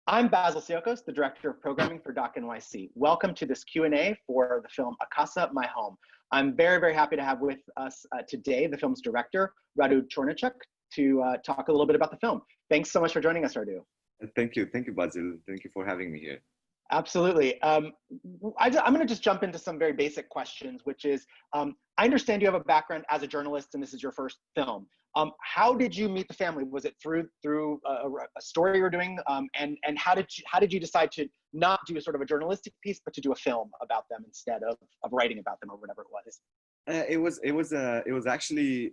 I'm Basil Siokos, the Director of Programming for Doc NYC. Welcome to this Q&A for the film Acasa, My Home. I'm very, very happy to have with us today the film's director, Radu Ciorniciuc, to talk a little bit about the film. Thanks so much for joining us, Radu. Thank you, Basil. Thank you for having me here. Absolutely. I'm going to just jump into some very basic questions, which is, I understand you have a background as a journalist and this is your first film. How did you meet the family? Was it through a story you're doing? And how did you decide to not do a sort of a journalistic piece, but to do a film about them instead of writing about them or whatever it was? It was actually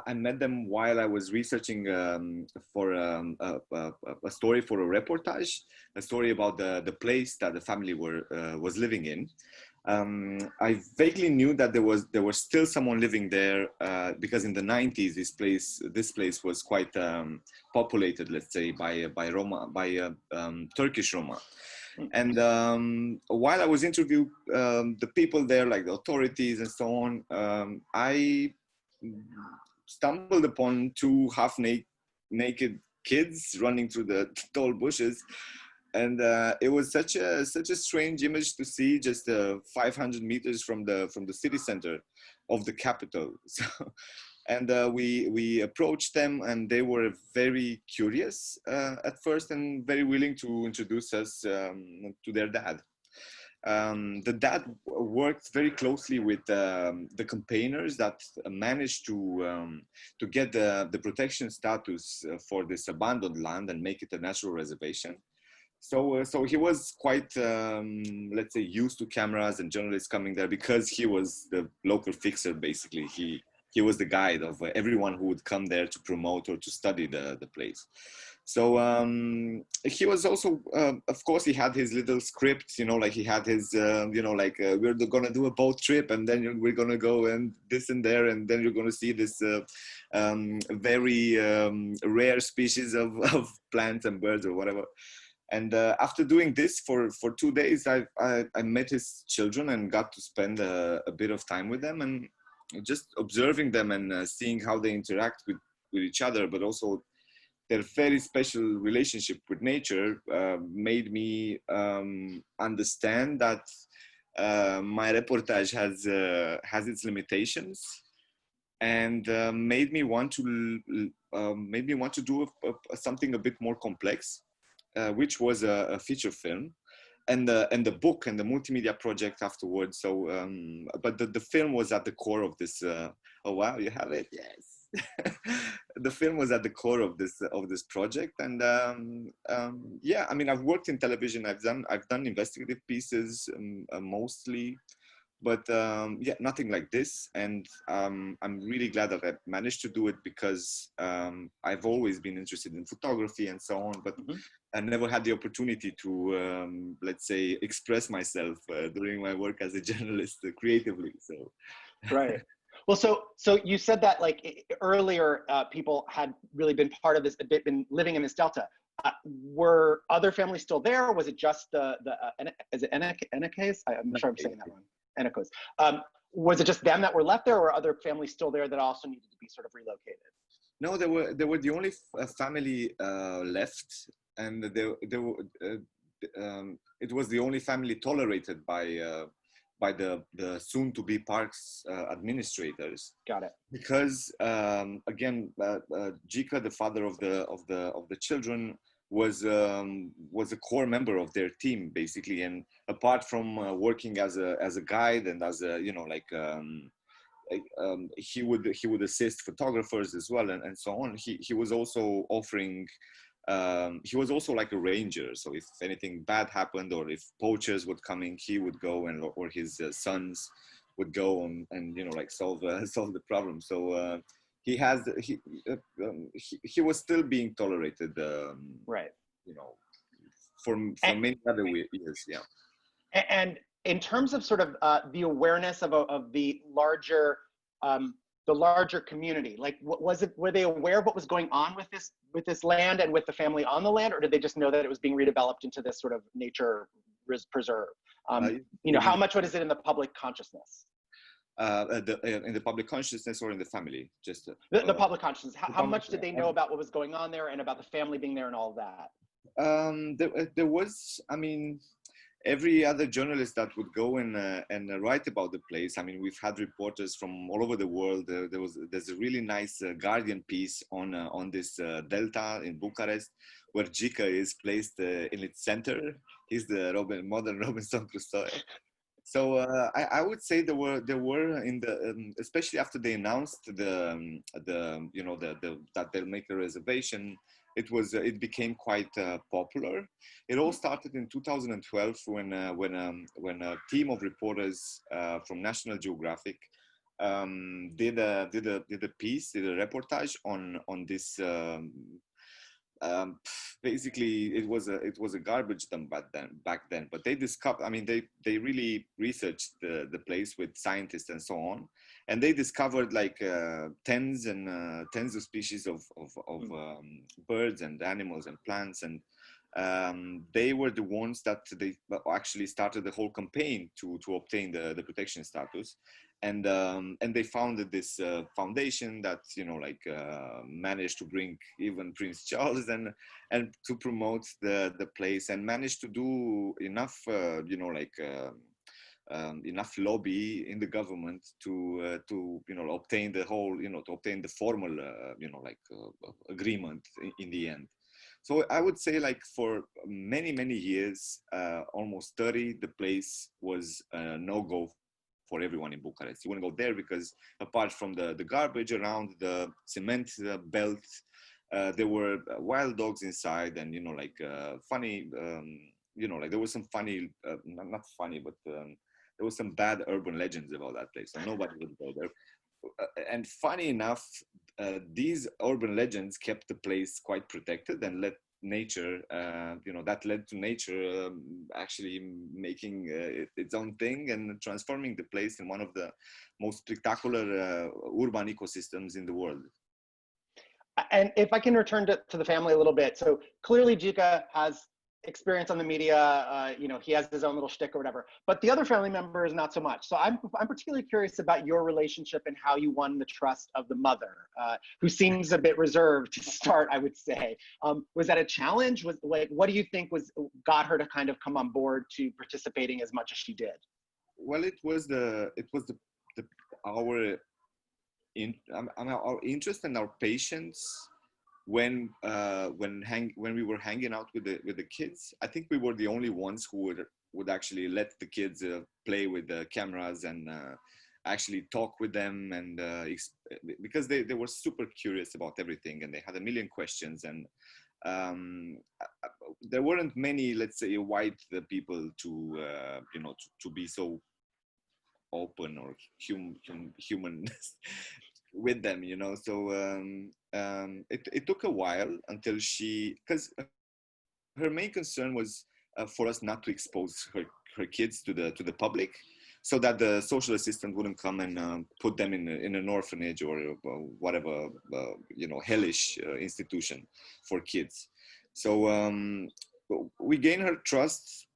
I met them while I was researching for a story for a reportage, a story about the place that the family was living in. I vaguely knew that there was still someone living there because in the 90s this place was quite populated, let's say, by Turkish Roma. And while I was interviewing the people there, like the authorities and so on, I stumbled upon two half-naked kids running through the tall bushes. And it was such a strange image to see, just 500 meters from the city center of the capital. So, and we approached them, and they were very curious at first, and very willing to introduce us to their dad. The dad worked very closely with the campaigners that managed to get the protection status for this abandoned land and make it a natural reservation. So he was quite, let's say, used to cameras and journalists coming there because he was the local fixer, basically. He was the guide of everyone who would come there to promote or to study the place. So he was also, of course, he had his little scripts, like he had his, we're going to do a boat trip and then we're going to go and this and there, and then you're going to see this very rare species of plants and birds or whatever. And after doing this for 2 days, I met his children and got to spend a bit of time with them, and just observing them and seeing how they interact with each other, but also their very special relationship with nature made me understand that my reportage has its limitations, and made me want to do something a bit more complex. Which was a feature film, and the book and the multimedia project afterwards. So, but the film was at the core of this. Oh wow, you have it! Yes, the film was at the core of this project, and yeah, I mean, I've worked in television. I've done investigative pieces mostly. But yeah, nothing like this, and I'm really glad that I managed to do it because I've always been interested in photography and so on, but I never had the opportunity to, let's say, express myself during my work as a journalist creatively. So, right. Well, so you said that like earlier, people had really been part of this, been living in this delta. Were other families still there, or was it just is it Acasa? I'm sure I'm saying that wrong. Anacos. Was it just them that were left there, or were other families still there that also needed to be sort of relocated? No, they were the only family left, and it was the only family tolerated by the soon-to-be parks administrators. Got it. Because again, Jika, the father of the children, was a core member of their team, basically, and apart from working as a guide and as a he would assist photographers as well, and so on. He was also offering. He was also like a ranger. So if anything bad happened, or if poachers would come in, he would go, and or his sons would go and solve the problem. So. He was still being tolerated, right? For many other years, yeah. And in terms of sort of the awareness of the larger community, like were they aware of what was going on with this land and with the family on the land, or did they just know that it was being redeveloped into this sort of nature preserve? How much is it in the public consciousness? In the public consciousness, or in the family? Just the public consciousness. How much did they know about what was going on there and about the family being there and all that? There was, I mean, every other journalist that would go and write about the place. I mean, we've had reporters from all over the world. There's a really nice Guardian piece on this delta in Bucharest, where Gica is placed in its center. He's the modern Robinson Crusoe. So I would say there were in the especially after they announced the you know the that they'll make a reservation, it became quite popular. It all started in 2012 when a team of reporters from National Geographic did a piece, did a reportage on this. Basically it was a garbage dump back then, but they discovered, I mean, they really researched the place with scientists and so on, and they discovered like tens of species of birds and animals and plants, and they were the ones that they actually started the whole campaign to obtain the protection status. And they founded this foundation that managed to bring even Prince Charles and to promote the place, and managed to do enough enough lobby in the government to obtain the whole to obtain the formal agreement in the end. So I would say, like, for many years, almost 30, the place was no go for everyone in Bucharest. You wouldn't go there because, apart from the garbage around the cement belt, there were wild dogs inside, and funny, there was some funny, not funny, but there was some bad urban legends about that place, so nobody would go there. And funny enough, these urban legends kept the place quite protected and let nature, that led to nature actually making its own thing and transforming the place in one of the most spectacular urban ecosystems in the world. And if I can return to the family a little bit. So clearly Gica has experience on the media, he has his own little shtick or whatever, but the other family members not so much. So I'm particularly curious about your relationship and how you won the trust of the mother, who seems a bit reserved to start, I would say. Was that a challenge? Was, like, what do you think got her to kind of come on board to participating as much as she did? Well, our interest and our patience when we were hanging out with the kids. I think we were the only ones who would actually let the kids play with the cameras and actually talk with them, and because they were super curious about everything, and they had a million questions, and there weren't many, let's say, white people to be so open or human with them, so it took a while until because her main concern was for us not to expose her kids to the public, so that the social assistant wouldn't come and put them in an orphanage or whatever hellish institution for kids. So we gained her trust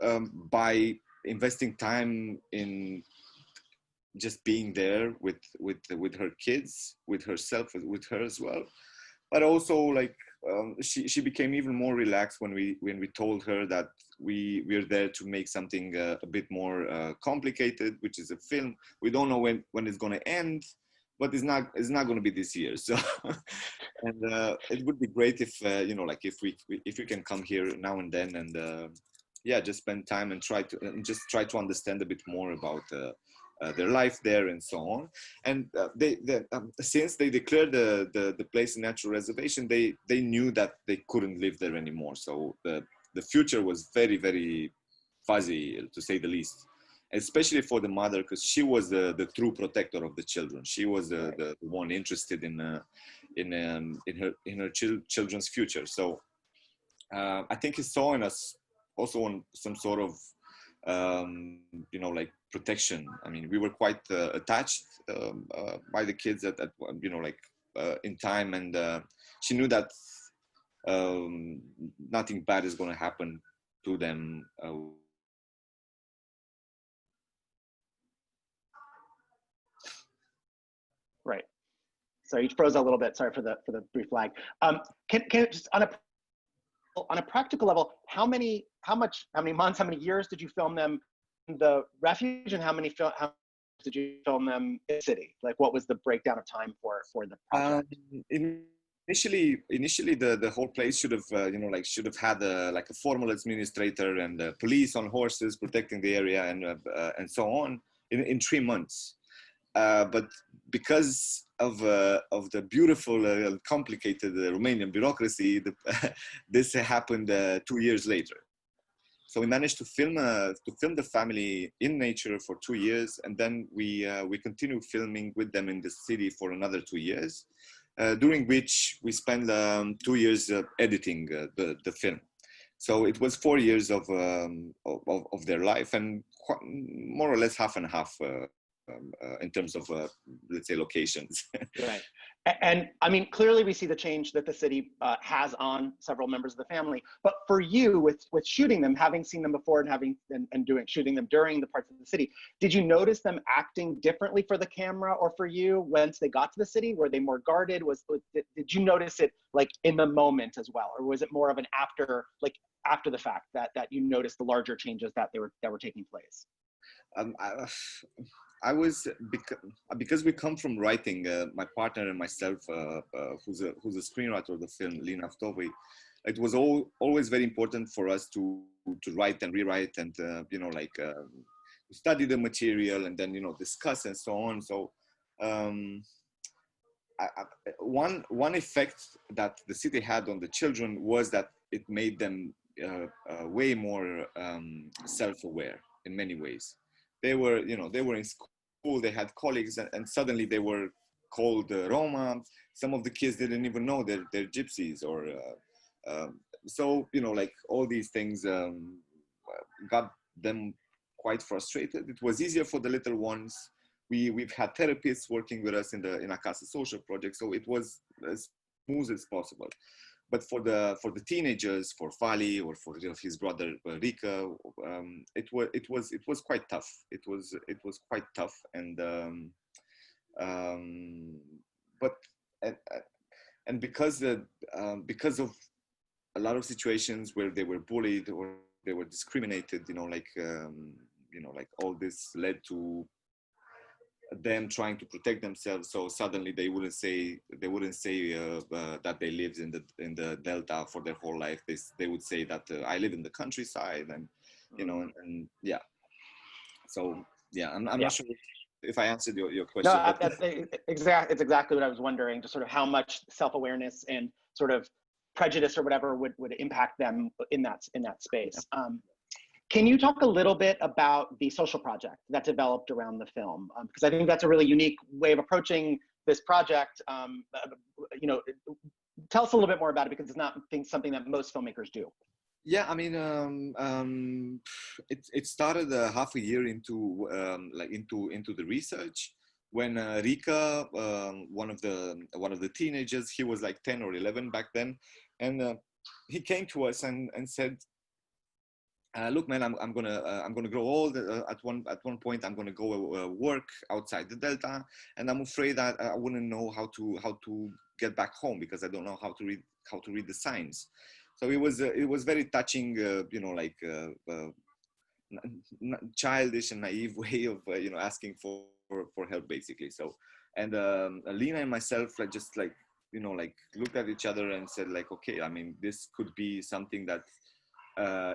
by investing time in just being there with her kids, with herself, with her as well. But also, like, she became even more relaxed when we told her that we're there to make something a bit more complicated, which is a film. We don't know when it's going to end, but it's not going to be this year. So and it would be great if if we can come here now and then and just spend time and try to understand a bit more about their life there and so on. And since they declared the place a natural reservation, they knew that they couldn't live there anymore. So the future was very, very fuzzy, to say the least, especially for the mother, because she was the true protector of the children. She was the one interested in her children's future. So I think he saw in us also on some sort of protection. I mean, we were quite attached by the kids at in time, and she knew that nothing bad is going to happen to them. Right. So you froze a little bit. Sorry for the brief lag. Can just on a on a practical level, how many months, how many years did you film them in the refuge, and how did you film them in the city? Like, what was the breakdown of time for the project? Initially, the whole place should have, should have had like a formal administrator and police on horses protecting the area and so on in 3 months. But because of the beautiful, complicated Romanian bureaucracy, this happened 2 years later. So we managed to film the family in nature for 2 years, and then we continued filming with them in the city for another 2 years, during which we spent 2 years editing the film. So it was 4 years of their life, and more or less half and half in terms of let's say locations. Right. And I mean, clearly we see the change that the city has on several members of the family. But for you, with shooting them, having seen them before and shooting them during the parts of the city, did you notice them acting differently for the camera or for you once they got to the city? Were they more guarded? Did you notice it like in the moment as well, or was it more of an after the fact that you noticed the larger changes that were taking place? I was, because we come from writing, my partner and myself, who's a screenwriter of the film, Lina Aftovi, it was always very important for us to write and rewrite and study the material and then discuss and so on. So one effect that the city had on the children was that it made them way more self-aware in many ways. They were in school, they had colleagues, and suddenly they were called Roma. Some of the kids didn't even know they're gypsies, or so all these things got them quite frustrated. It was easier for the little ones. We've had therapists working with us in Acasa social project, so it was as smooth as possible. But for the teenagers, for Fali or for his brother Rika, it was quite tough. It was quite tough, and because of a lot of situations where they were bullied or they were discriminated, all this led to them trying to protect themselves. So suddenly they wouldn't say that they lived in the Delta for their whole life. They would say that I live in the countryside, and and yeah. So yeah, I'm not sure if I answered your question. No, it's exactly what I was wondering. Just sort of how much self-awareness and sort of prejudice or whatever would impact them in that space. Yeah. Can you talk a little bit about the social project that developed around the film? Because I think that's a really unique way of approaching this project. Tell us a little bit more about it, because it's not something that most filmmakers do. Yeah, I mean, it started half a year into the research when Rika, one of the teenagers, he was like 10 or 11 back then, and he came to us and said, look, man, I'm gonna grow old. At one point, I'm gonna go work outside the Delta, and I'm afraid that I wouldn't know how to get back home because I don't know how to read the signs. So it was very touching, childish and naive way of asking for help, basically. So, and Lina and myself just looked at each other and said okay, I mean, this could be something that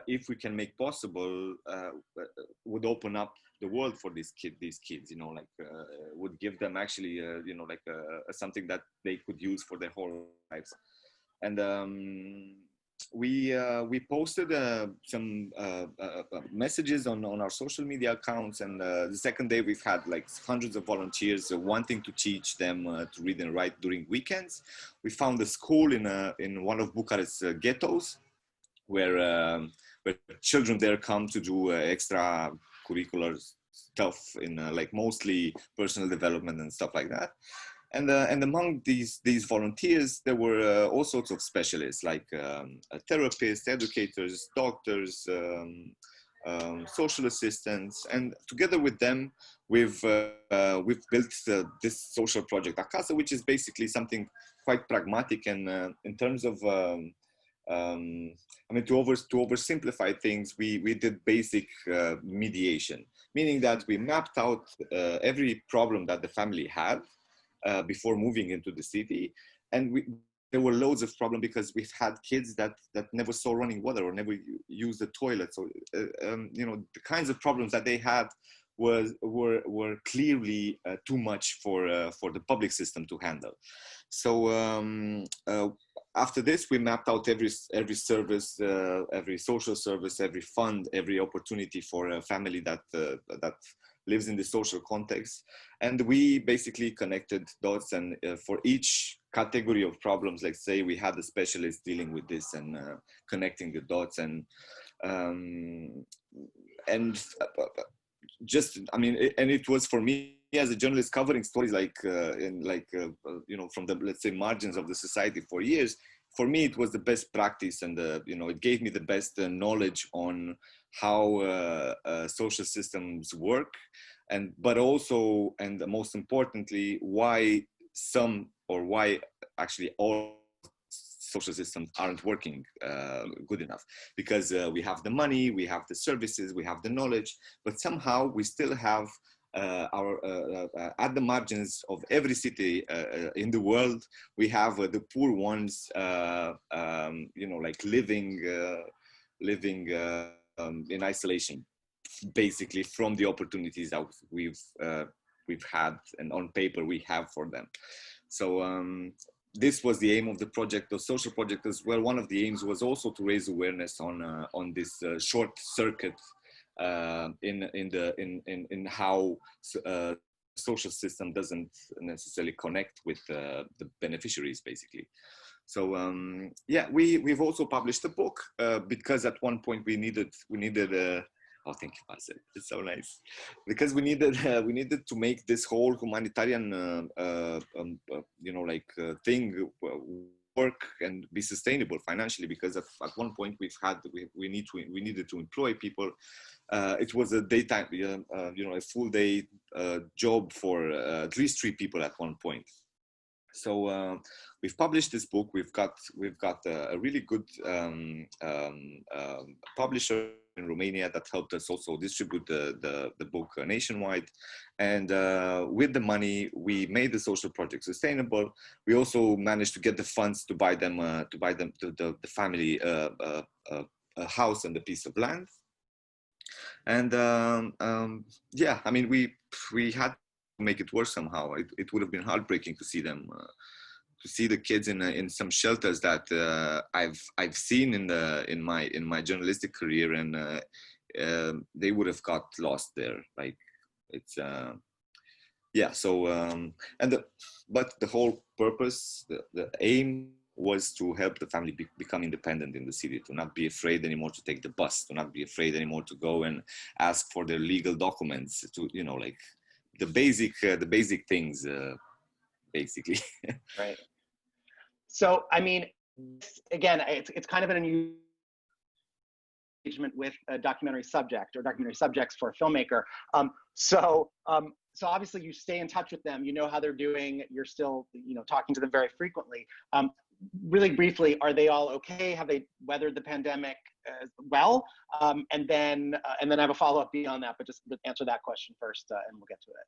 if we can make possible, would open up the world for these kids, would give them actually, something that they could use for their whole lives. And we posted some messages on our social media accounts, and the second day we've had hundreds of volunteers wanting to teach them to read and write during weekends. We found a school in one of Bucharest's ghettos, where children there come to do extra curricular stuff in mostly personal development and stuff like that. And among these volunteers, there were all sorts of specialists like therapists, educators, doctors, social assistants, and together with them, we've built this social project Acasa, which is basically something quite pragmatic and in terms of I mean, to oversimplify things, we did basic mediation, meaning that we mapped out every problem that the family had before moving into the city, and there were loads of problems because we've had kids that never saw running water or never used the toilet. So you know, the kinds of problems that they had were clearly too much for the public system to handle. So after this, we mapped out every service, every social service, every fund, every opportunity for a family that lives in the social context, and we basically connected dots. And for each category of problems, like say we had a specialist dealing with this and connecting the dots, and just, I mean, and it was for me as a journalist covering stories like you know, from the, let's say, margins of the society for years. For me, it was the best practice, and you know, it gave me the best knowledge on how social systems work, but also, and most importantly, why actually all social systems aren't working good enough, because we have the money, we have the services, we have the knowledge, but somehow we still have at the margins of every city in the world, we have the poor ones, you know, like living in isolation, basically, from the opportunities that we've had and on paper we have for them. So this was the aim of the project, the social project as well. One of the aims was also to raise awareness on this short circuit in how social system doesn't necessarily connect with the beneficiaries, basically. So yeah, we've also published a book because at one point we needed oh, thank you, Basil. It's so nice. Because we needed to make this whole humanitarian you know, like thing work and be sustainable financially. Because at one point we needed to employ people. It was a daytime, you know, a full day job for at least 3 people at one point. So we've published this book. We've got a really good publisher in Romania that helped us also distribute the book nationwide. And with the money, we made the social project sustainable. We also managed to get the funds to buy them the family a house and a piece of land. And yeah, I mean, we had to make it work somehow. It would have been heartbreaking to see them. To see the kids in some shelters that I've seen in my journalistic career, and they would have got lost there. Like, it's yeah. So but the whole purpose, the aim was to help the family become independent in the city, to not be afraid anymore to take the bus, to not be afraid anymore to go and ask for their legal documents, to, you know, like the basic things, basically. Right. So, I mean, again, it's kind of an unusual engagement with a documentary subject or documentary subjects for a filmmaker. So obviously you stay in touch with them. You know how they're doing. You're still, you know, talking to them very frequently. Really briefly, are they all okay? Have they weathered the pandemic well? And then I have a follow-up beyond that, but just answer that question first, and we'll get to it.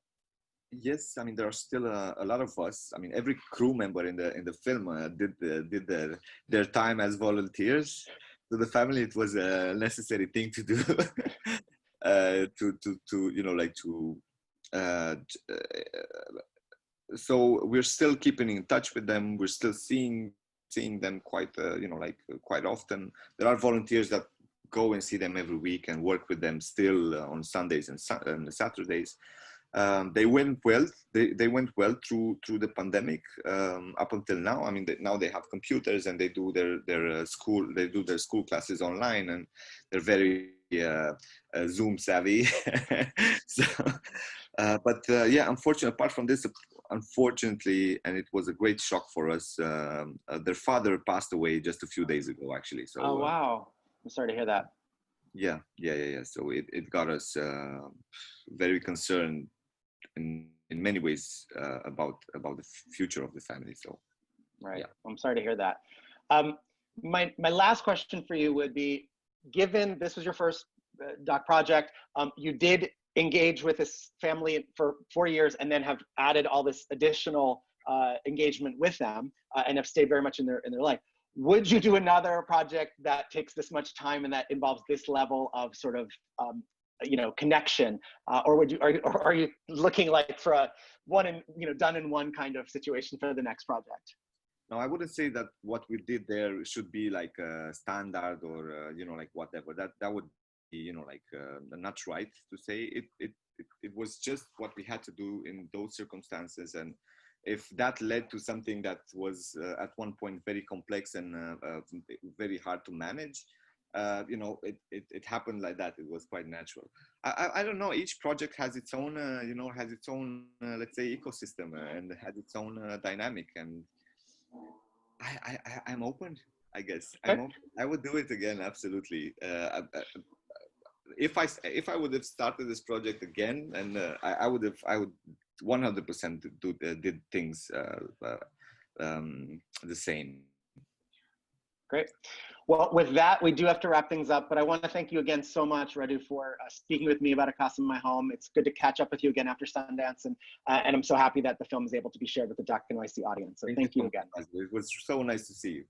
Yes, I mean, there are still a lot of us. I mean, every crew member in the film did their time as volunteers. To the family, it was a necessary thing to do. To you know, like to. So we're still keeping in touch with them. We're still seeing them quite you know, like quite often. There are volunteers that go and see them every week and work with them still on Sundays and Saturdays. They went well. They went well through the pandemic up until now. I mean, now they have computers and they do their school. They do their school classes online, and they're very Zoom savvy. So, but yeah, unfortunately, apart from this, unfortunately, and it was a great shock for us. Their father passed away just a few days ago, actually. So. Oh wow! I'm sorry to hear that. Yeah. So it got us very concerned in many ways about the future of the family. So right. yeah. I'm sorry to hear that. my last question for you would be, given this was your first doc project, you did engage with this family for 4 years and then have added all this additional engagement with them and have stayed very much in their life. Would you do another project that takes this much time and that involves this level of sort of connection, or are you looking like for a done in one kind of situation for the next project? No, I wouldn't say that what we did there should be like a standard or like whatever. That would be not right to say. It was just what we had to do in those circumstances, and if that led to something that was at one point very complex and very hard to manage, it happened like that. It was quite natural. I don't know. Each project has its own let's say ecosystem and has its own dynamic, and I'm open, I guess. I would do it again, absolutely. If I would have started this project again, and I would 100% did things the same. Great. Well, with that, we do have to wrap things up, but I want to thank you again so much, Radu, for speaking with me about Acasa in My Home. It's good to catch up with you again after Sundance, and I'm so happy that the film is able to be shared with the Doc NYC audience. So thank you again. It was so nice to see you.